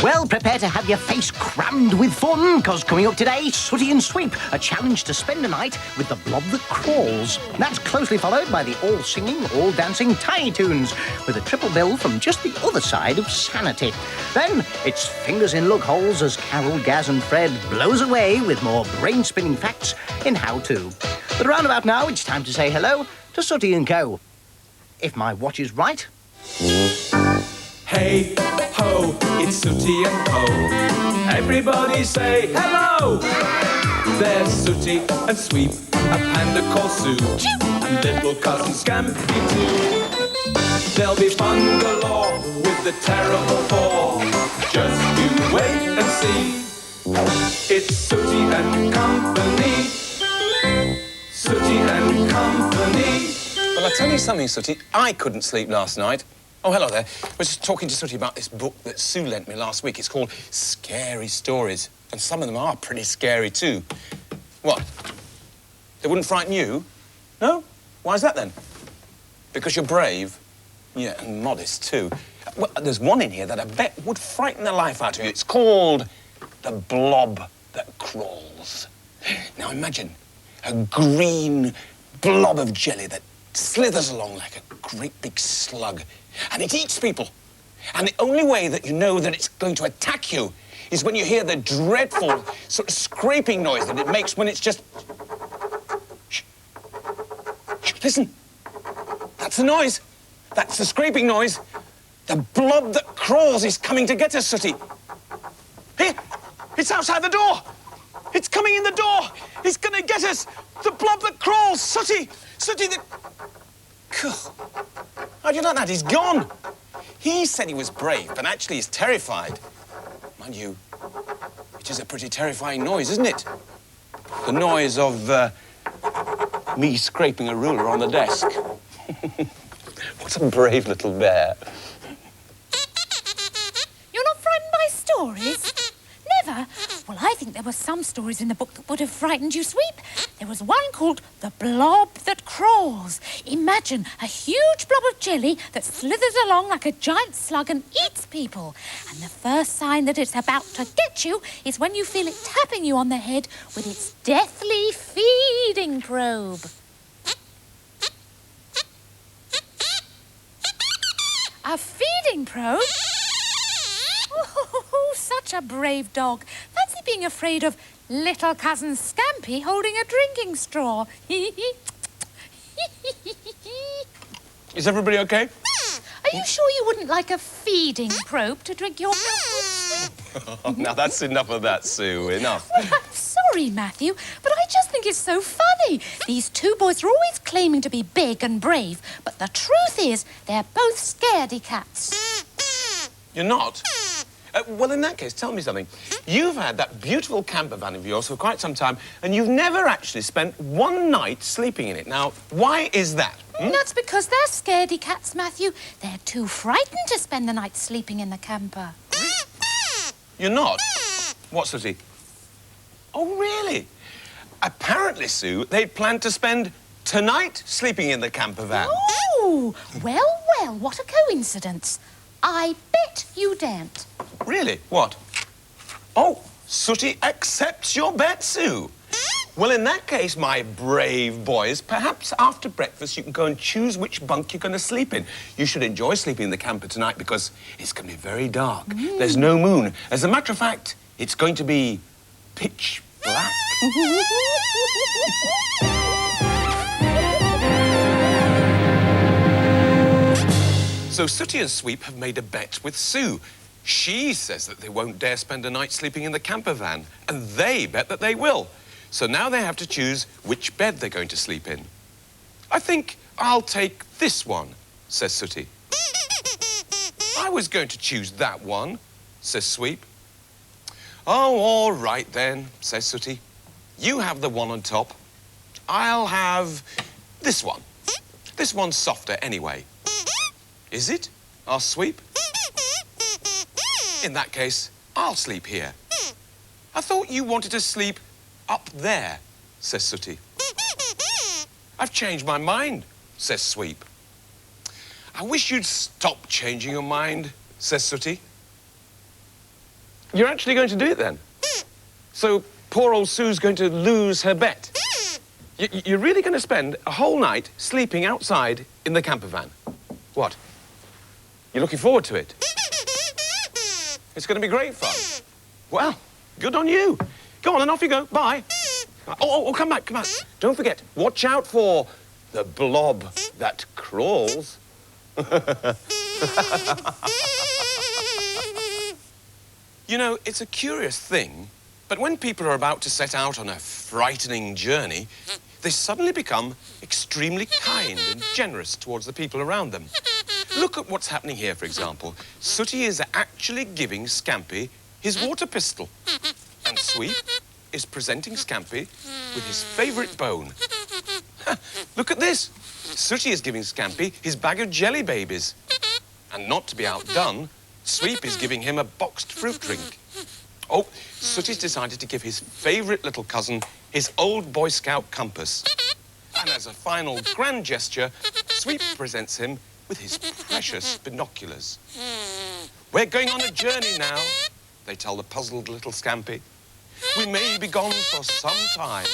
Well, prepare to have your face crammed with fun, because coming up today, Sooty and Sweep, a challenge to spend a night with the blob that crawls. That's closely followed by the all-singing, all-dancing Tiny Toons, with a triple bill from just the other side of sanity. Then, it's fingers in lookholes as Carol, Gaz and Fred blows away with more brain-spinning facts in How To. But around about now, it's time to say hello to Sooty and Co. If my watch is right. Hey ho, it's Sooty and Co. Everybody say hello. There's Sooty and Sweep, a panda called Sue, and little cousin Scampy too. There'll be fun galore with the terrible four. Just you wait and see. It's Sooty and Company. Sooty and Company. Well, I'll tell you something, Sooty. I couldn't sleep last night. Oh, hello there. I was just talking to Sooty about this book that Sue lent me last week. It's called Scary Stories, and some of them are pretty scary too. What? They wouldn't frighten you? No? Why is that then? Because you're brave? Yeah, and modest too. Well, there's one in here that I bet would frighten the life out of you. It's called The Blob That Crawls. Now imagine a green blob of jelly that slithers along like a great big slug, and it eats people. And the only way that you know that it's going to attack you is when you hear the dreadful sort of scraping noise that it makes when it's just... Shh. Shh. Listen. That's the noise. That's the scraping noise. The blob that crawls is coming to get us, Sooty. Here, it's outside the door. It's coming in the door. It's going to get us. The blob that crawls, Sooty. Sooty, the... How do you like that? He's gone. He said he was brave, but actually he's terrified. Mind you, it is a pretty terrifying noise, isn't it? The noise of me scraping a ruler on the desk. What a brave little bear. You're not frightened by stories? Never? Well, I think there were some stories in the book that would have frightened you, Sweep. There was one called The Blob That Crawls. Imagine a huge blob of jelly that slithers along like a giant slug and eats people. And the first sign that it's about to get you is when you feel it tapping you on the head with its deathly feeding probe. A feeding probe? Oh, such a brave dog. Fancy being afraid of little cousin Scampy holding a drinking straw. Is everybody okay? Are you sure you wouldn't like a feeding probe to drink your milk with? Oh, now that's enough of that, Sue. Enough. Well, I'm sorry, Matthew, but I just think it's so funny. These two boys are always claiming to be big and brave, but the truth is they're both scaredy cats. You're not? Well, in that case, tell me something. You've had that beautiful camper van of yours for quite some time, and you've never actually spent one night sleeping in it. Now, why is that? That's because they're scaredy cats, Matthew. They're too frightened to spend the night sleeping in the camper. You're not? What, Sooty? Oh, really? Apparently, Sue, they planned to spend tonight sleeping in the camper van. Oh, well, well, what a coincidence. I bet you daren't. Really? What? Oh, Sooty accepts your bet, Sue. Well, in that case, my brave boys, perhaps after breakfast you can go and choose which bunk you're going to sleep in. You should enjoy sleeping in the camper tonight because it's going to be very dark. There's no moon. As a matter of fact, it's going to be pitch black. So Sooty and Sweep have made a bet with Sue. She says that they won't dare spend a night sleeping in the camper van, and they bet that they will. So now they have to choose which bed they're going to sleep in. I think I'll take this one, says Sooty. I was going to choose that one, says Sweep. Oh, all right then, says Sooty. You have the one on top. I'll have this one. This one's softer anyway. Is it? Asked Sweep. In that case, I'll sleep here. I thought you wanted to sleep up there, says Sooty. I've changed my mind, says Sweep. I wish you'd stop changing your mind, says Sooty. You're actually going to do it then? So poor old Sue's going to lose her bet? You're really going to spend a whole night sleeping outside in the camper van? What? You're looking forward to it? It's going to be great fun. Well, good on you. Go on and off you go. Bye. Oh, come back, come back. Don't forget, watch out for the blob that crawls. You know, it's a curious thing, but when people are about to set out on a frightening journey, they suddenly become extremely kind and generous towards the people around them. Look at what's happening here, for example. Sooty is actually giving Scampy his water pistol. And Sweep is presenting Scampy with his favourite bone. Look at this. Sooty is giving Scampy his bag of jelly babies. And not to be outdone, Sweep is giving him a boxed fruit drink. Oh, Sooty's decided to give his favourite little cousin his old Boy Scout compass. And as a final grand gesture, Sweep presents him with his precious binoculars. We're going on a journey now, they tell the puzzled little Scampy. We may be gone for some time.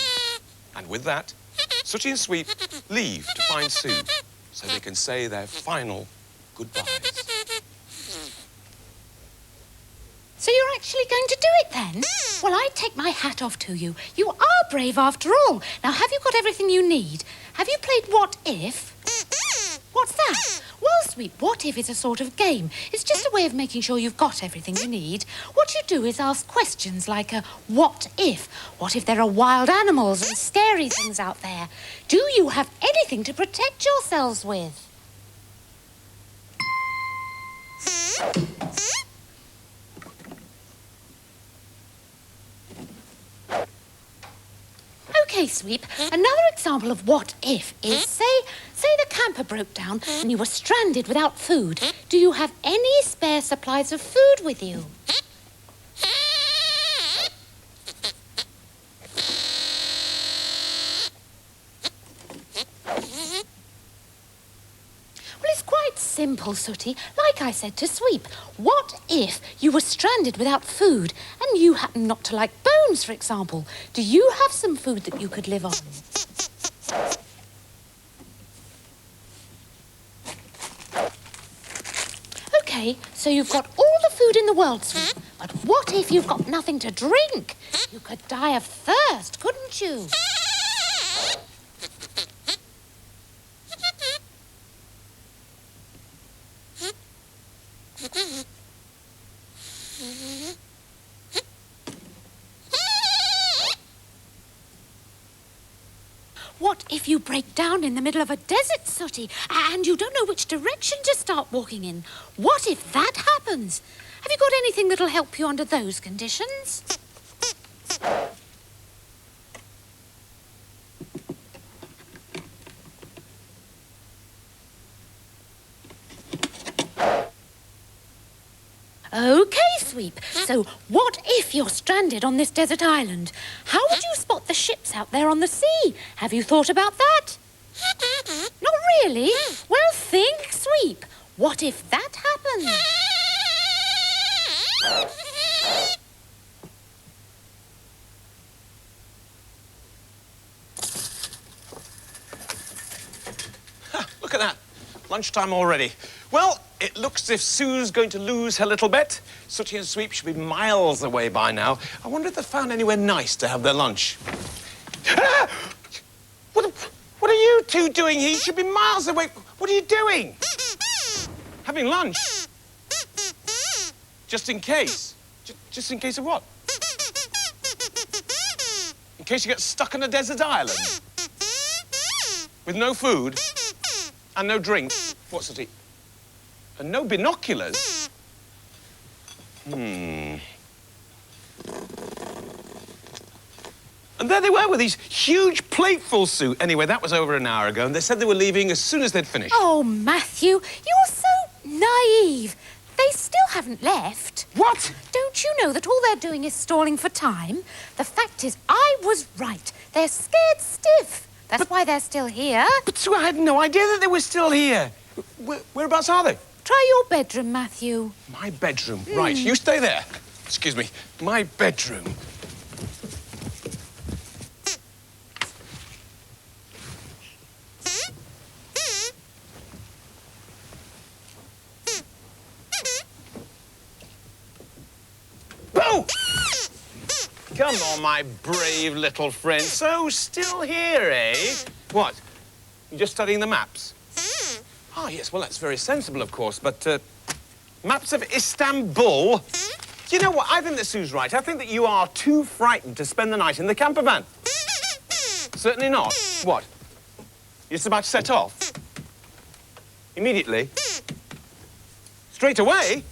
And with that, Sooty and Sweep leave to find Sue so they can say their final goodbyes. So you're actually going to do it then? Well, I take my hat off to you. You are brave after all. Now, have you got everything you need? Have you played What If? What's that? Well, Sweep, What If is a sort of game. It's just a way of making sure you've got everything you need. What you do is ask questions like, what if? What if there are wild animals and scary things out there? Do you have anything to protect yourselves with? OK, Sweep, another example of what if is, say the camper broke down and you were stranded without food. Do you have any spare supplies of food with you? Well, it's quite simple, Sooty. Like I said to Sweep, what if you were stranded without food and you happen not to like bones, for example? Do you have some food that you could live on? OK, so you've got all the food in the world, Sweep. But what if you've got nothing to drink? You could die of thirst, couldn't you? What if you break down in the middle of a desert, Sooty, and you don't know which direction to start walking in? What if that happens? Have you got anything that'll help you under those conditions? OK, Sweep. So what if you're stranded on this desert island? How would you spot the ships out there on the sea? Have you thought about that? Not really? Well, think, Sweep. What if that happened? Look at that. Lunchtime already. Well, it looks as if Sue's going to lose her little bet. Sooty and Sweep should be miles away by now. I wonder if they found anywhere nice to have their lunch. Ah! What are you two doing here? You should be miles away. What are you doing? Having lunch? Just in case? Just in case of what? In case you get stuck on a desert island? With no food? And no drink? What, Sooty? And no binoculars? And there they were with these huge platefuls, Sue. Anyway, that was over an hour ago, and they said they were leaving as soon as they'd finished. Oh, Matthew, you're so naive. They still haven't left. What? Don't you know that all they're doing is stalling for time? The fact is, I was right. They're scared stiff. That's why they're still here. But, Sue, I had no idea that they were still here. Whereabouts are they? Try your bedroom, Matthew. My bedroom. Right, you stay there. excuse me, my bedroom. Oh! Come on, my brave little friend. So, still here, eh? What? You just studying the maps? Ah, yes, well, that's very sensible, of course, but, maps of Istanbul? Do you know what? I think that Sue's right. I think that you are too frightened to spend the night in the camper van. Certainly not. What? You're just about to set off? Immediately? Straight away?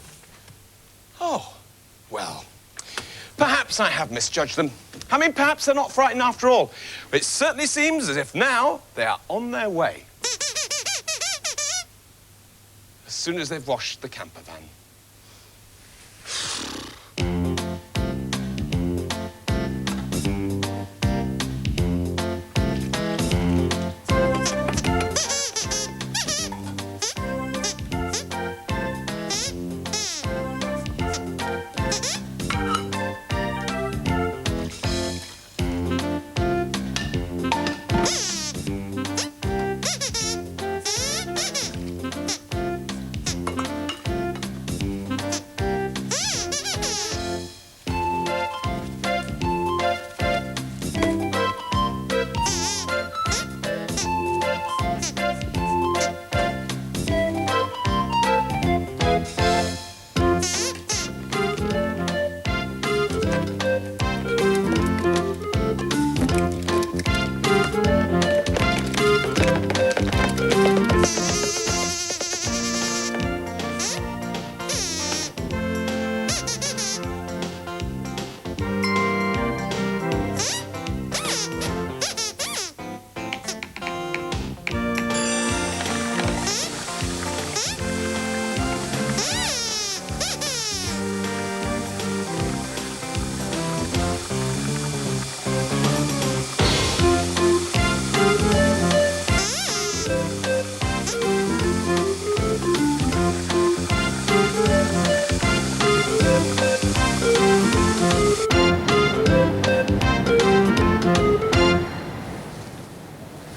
Oh, well... perhaps I have misjudged them. I mean, perhaps they're not frightened after all. It certainly seems as if now they are on their way. As soon as they've washed the camper van.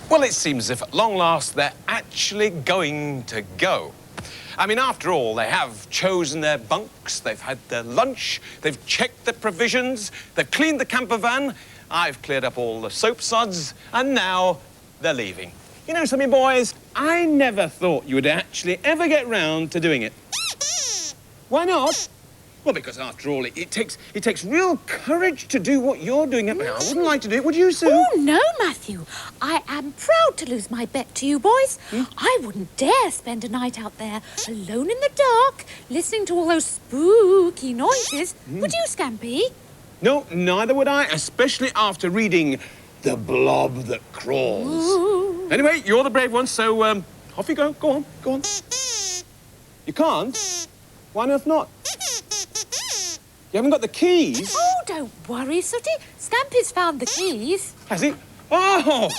Well, it seems as if at long last they're actually going to go. I mean, after all, they have chosen their bunks, they've had their lunch, they've checked the provisions, they've cleaned the camper van, I've cleared up all the soap suds, and now they're leaving. You know something, boys? I never thought you would actually ever get round to doing it. Why not? Well, because after all, it takes real courage to do what you're doing. I wouldn't like to do it, would you, Sue? Oh, no, Matthew. I am proud to lose my bet to you boys. I wouldn't dare spend a night out there alone in the dark, listening to all those spooky noises. Would you, Scampy? No, neither would I, especially after reading The Blob That Crawls. Ooh. Anyway, you're the brave one, so off you go. Go on, go on. You can't? Why on earth not? You haven't got the keys? Oh, don't worry, Sooty. Scampy's found the keys. Has he? Oh,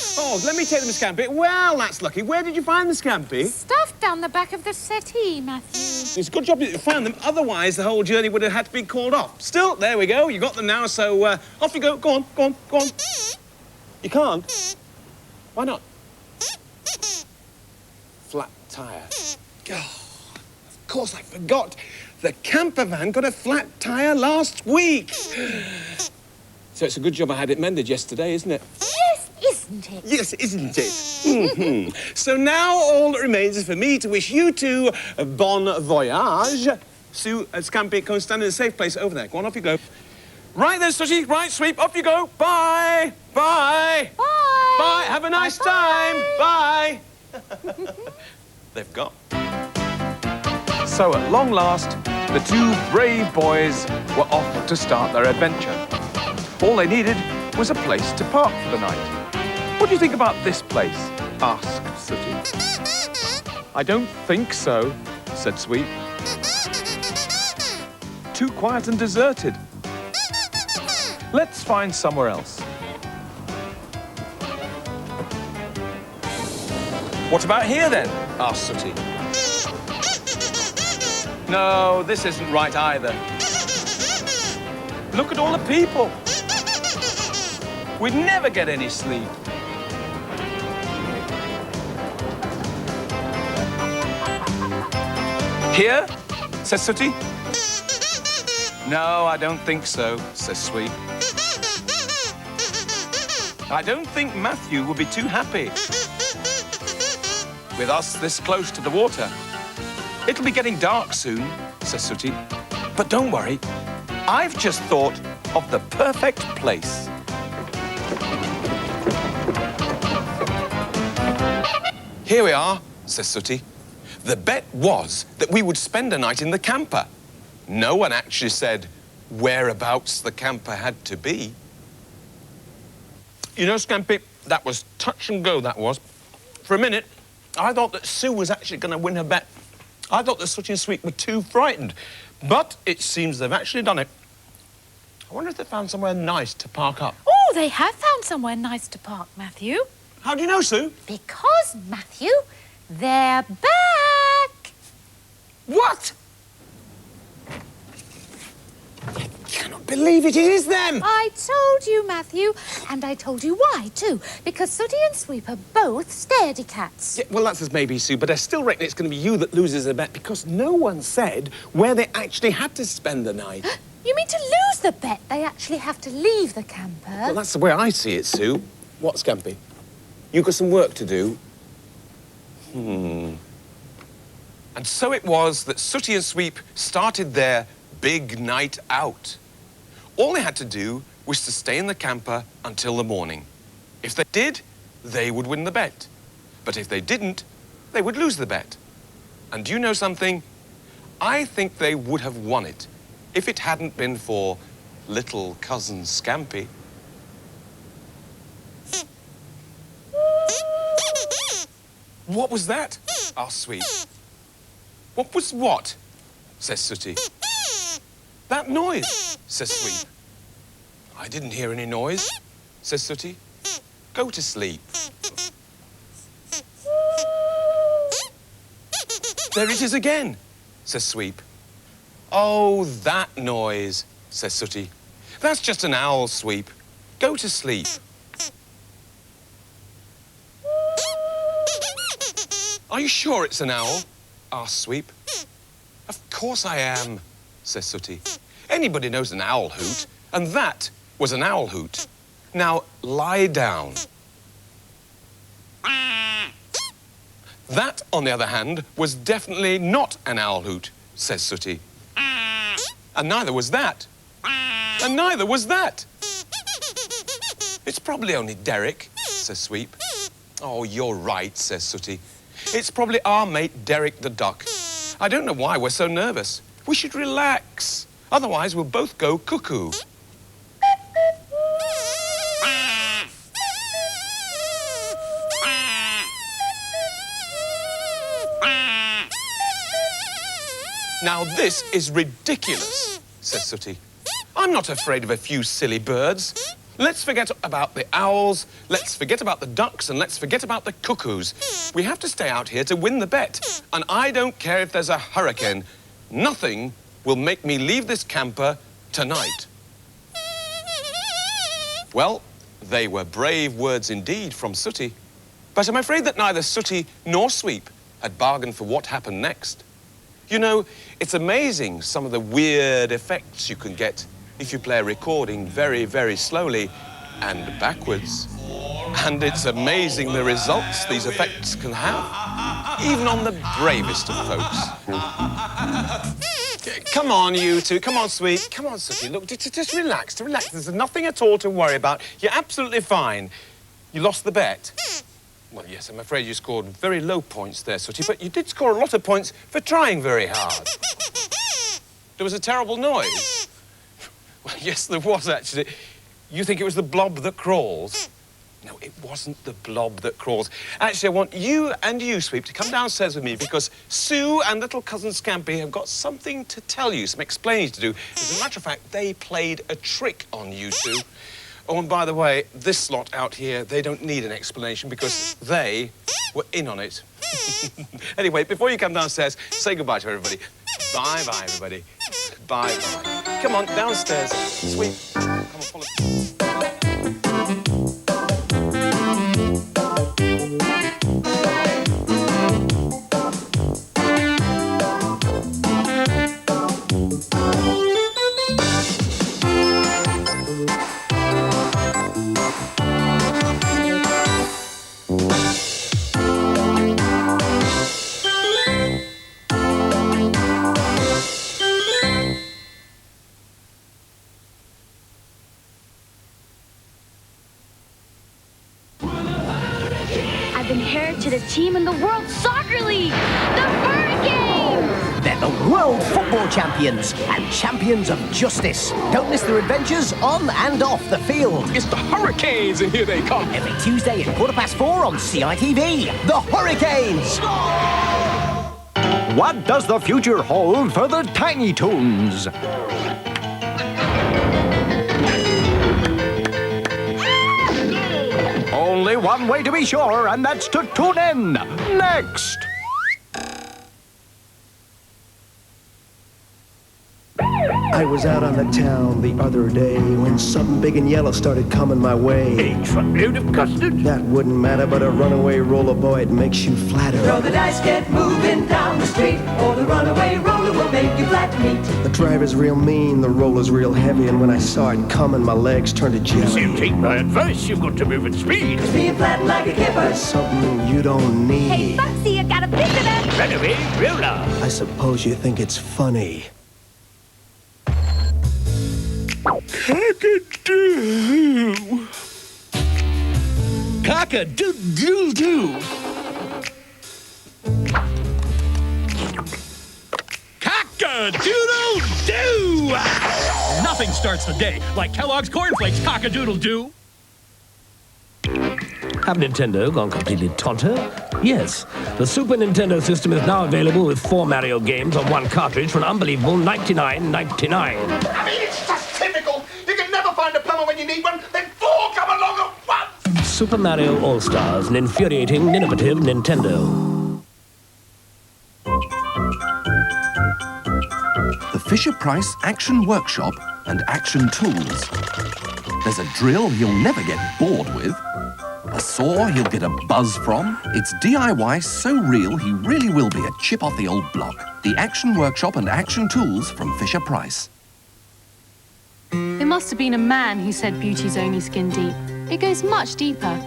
let me take them, Scampy. Well, that's lucky. Where did you find the Scampy? Stuffed down the back of the settee, Matthew. It's a good job that you found them. Otherwise, the whole journey would have had to be called off. Still, there we go. You got them now, so off you go. Go on, go on, go on. You can't? Why not? Flat tyre. Oh, of course, I forgot. The camper van got a flat tyre last week. So it's a good job I had it mended yesterday, isn't it? Yes, isn't it? Yes, isn't it? So now all that remains is for me to wish you two a bon voyage. Sue and Scampy, go and stand in a safe place over there. Go on, off you go. Right then, Sooty. Right, Sweep, off you go. Bye. Bye. Bye. Bye. Have a nice time. Bye. They've gone. So at long last, the two brave boys were off to start their adventure. All they needed was a place to park for the night. What do you think about this place? Asked Sooty. I don't think so, said Sweep. Too quiet and deserted. Let's find somewhere else. What about here then? Asked Sooty. No, this isn't right either. Look at all the people. We'd never get any sleep. Here? Says Sooty. No, I don't think so, says Sweep. I don't think Matthew will be too happy with us this close to the water. It'll be getting dark soon, says Sooty. But don't worry, I've just thought of the perfect place. Here we are, says Sooty. The bet was that we would spend a night in the camper. No one actually said whereabouts the camper had to be. You know, Scampy, that was touch and go, that was. For a minute, I thought that Sue was actually going to win her bet. I thought that Sooty and Sweep were too frightened. But it seems they've actually done it. I wonder if they found somewhere nice to park up. Oh, they have found somewhere nice to park, Matthew. How do you know, Sue? Because, Matthew, they're back. What? I cannot believe it is them. I told you, Matthew. And I told you why, too. Because Sooty and Sweep are both scaredy cats. Yeah, well, that's as maybe, Sue, but I still reckon it's going to be you that loses the bet because no one said where they actually had to spend the night. You mean to lose the bet? They actually have to leave the camper? Well, that's the way I see it, Sue. What, Scampy? You've got some work to do. And so it was that Sooty and Sweep started their big night out. All they had to do was to stay in the camper until the morning. If they did, they would win the bet. But if they didn't, they would lose the bet. And do you know something? I think they would have won it if it hadn't been for little cousin Scampy. What was that? Asked Sweep. What was what? Says Sooty. That noise, says Sweep. I didn't hear any noise, says Sooty. Go to sleep. There it is again, says Sweep. Oh, that noise, says Sooty. That's just an owl, Sweep. Go to sleep. Are you sure it's an owl? Asked Sweep. Of course I am, says Sooty. Anybody knows an owl hoot, and that was an owl hoot. Now, lie down. That, on the other hand, was definitely not an owl hoot, says Sooty. And neither was that. And neither was that. It's probably only Derek, says Sweep. Oh, you're right, says Sooty. It's probably our mate Derek the duck. I don't know why we're so nervous. We should relax. Otherwise, we'll both go cuckoo. Now, this is ridiculous, says Sooty. I'm not afraid of a few silly birds. Let's forget about the owls, let's forget about the ducks, and let's forget about the cuckoos. We have to stay out here to win the bet. And I don't care if there's a hurricane. Nothing will make me leave this camper tonight. Well, they were brave words indeed from Sooty. But I'm afraid that neither Sooty nor Sweep had bargained for what happened next. You know, it's amazing some of the weird effects you can get if you play a recording very, very slowly and backwards. And it's amazing the results these effects can have, even on the bravest of folks. Come on, you two. Come on, Sweep. Come on, Sooty. Look, just relax, relax. There's nothing at all to worry about. You're absolutely fine. You lost the bet. Well, yes, I'm afraid you scored very low points there, Sooty, but you did score a lot of points for trying very hard. There was a terrible noise. Well, yes, there was, actually. You think it was the blob that crawls? No, it wasn't the blob that crawls. Actually, I want you and you, Sweep, to come downstairs with me because Sue and little cousin Scampy have got something to tell you, some explaining to do. As a matter of fact, they played a trick on you two. Oh, and by the way, this lot out here, they don't need an explanation because they were in on it. Anyway, before you come downstairs, say goodbye to everybody. Bye-bye, everybody. Bye-bye. Come on, downstairs. Sweep. Come on, follow. I've inherited a team in the World Soccer League, the Hurricanes! They're the world football champions and champions of justice. Don't miss their adventures on and off the field. It's the Hurricanes, and here they come. Every Tuesday at 4:15 on CITV. The Hurricanes! What does the future hold for the Tiny Toons? Only one way to be sure, and that's to tune in. Next! I was out on the town the other day when something big and yellow started coming my way. A truckload of custard. That wouldn't matter, but a runaway roller boy, it makes you flatter. Throw the dice, get moving down the street, or the runaway roller will make you flat meat. The driver's real mean, the roller's real heavy, and when I saw it coming, my legs turned to jelly. Sooty, at first you've got to move at speed. Being flat like a kipper. That's something you don't need. Hey, Foxy, I got a visitor! Runaway roller. I suppose you think it's funny. Cock-a-doo. Cock-a-doodle-doo. Cock-a-doodle-doo. Nothing starts the day like Kellogg's Corn Flakes cock-a-doodle-doo. Have Nintendo gone completely tonto? Yes. The Super Nintendo system is now available with 4 Mario games on one cartridge for an unbelievable $99.99. I mean, it's just typical. You can never find a plumber when you need one, then 4 come along at once. Super Mario All-Stars, an infuriating, innovative Nintendo. The Fisher-Price Action Workshop and Action Tools. There's a drill he'll never get bored with. A saw he'll get a buzz from. It's DIY so real he really will be a chip off the old block. The Action Workshop and Action Tools from Fisher-Price. It must have been a man who said beauty's only skin deep. It goes much deeper.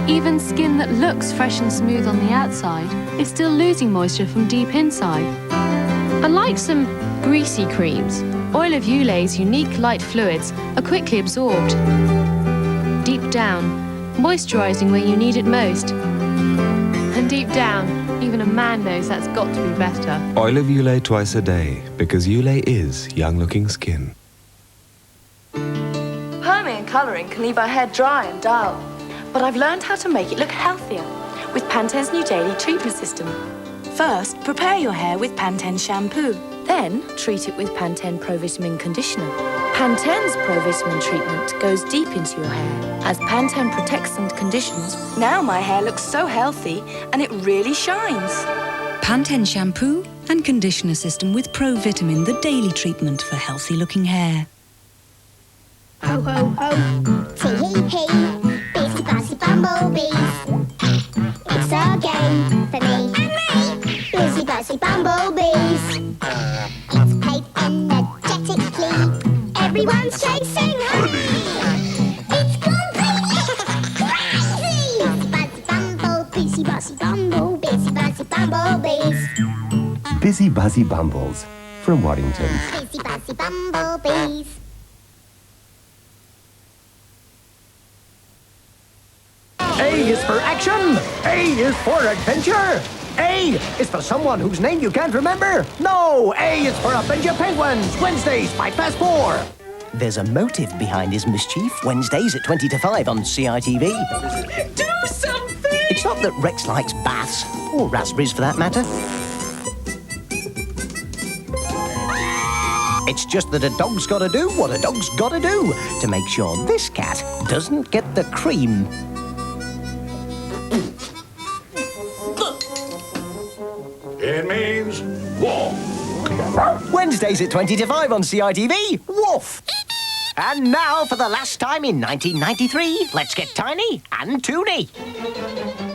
Even skin that looks fresh and smooth on the outside is still losing moisture from deep inside. Unlike some greasy creams, oil of Youlay's unique light fluids are quickly absorbed. Deep down, moisturizing where you need it most. And deep down, even a man knows that's got to be better. Oil of Youlay twice a day, because Youlay is young-looking skin. Perming and colouring can leave our hair dry and dull. But I've learned how to make it look healthier with Pantene's new daily treatment system. First, prepare your hair with Pantene shampoo. Then, treat it with Pantene Pro Vitamin Conditioner. Pantene's Pro Vitamin treatment goes deep into your hair. As Pantene protects and conditions, now my hair looks so healthy and it really shines. Pantene shampoo and conditioner system with Pro Vitamin, the daily treatment for healthy-looking hair. Ho, ho, ho, tee-hee-hee, busy, buzzy bumblebees. It's a game for me and me, busy, buzzy bumblebees. It's played energetically, everyone's chasing honey. It's completely crazy! Busy, buzzy bumble, busy, buzzy bumblebees. Busy Buzzy Bumbles from Waddington. Busy, buzzy bumblebees. A is for action. A is for adventure. A is for someone whose name you can't remember. No, A is for Adventure Penguins. Wednesdays, 4:05. There's a motive behind his mischief. Wednesdays at 20 to 5 on CITV. Do something! It's not that Rex likes baths, or raspberries for that matter. It's just that a dog's got to do what a dog's got to do to make sure this cat doesn't get the cream. It means walk. Wednesday. Weekdays at 20 to 5 on CITV. Woof! And now, for the last time in 1993, let's get tiny and toony.